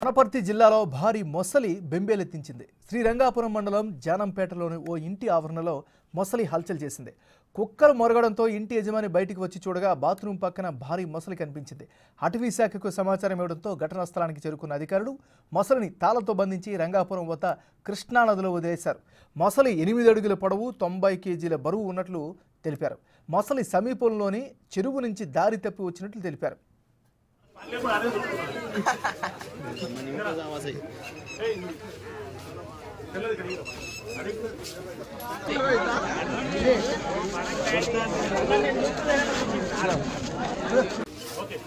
వనపర్తి జిల్లాలో భారీ మొసలి బెంబేలెత్తించింది. శ్రీరంగాపురం మండలం జానంపేటలోని ఓ ఇంటి ఆవరణలో మొసలి హల్చల్ చేసింది. కుక్కలు మొరగడంతో ఇంటి యజమాని బయటికి వచ్చి చూడగా బాత్రూమ్ పక్కన భారీ మొసలి కనిపించింది. అటవీ శాఖకు సమాచారం ఇవ్వడంతో ఘటనా స్థలానికి చేరుకున్న అధికారులు మొసలిని తాళంతో బంధించి రంగాపురం వద్ద కృష్ణానదిలో వదిలేశారు. మొసలి 8 అడుగుల పొడవు, 90 కేజీల బరువు ఉన్నట్లు తెలిపారు. మొసలి సమీపంలోని చెరువు నుంచి దారి తప్పి వచ్చినట్లు తెలిపారు. Okay.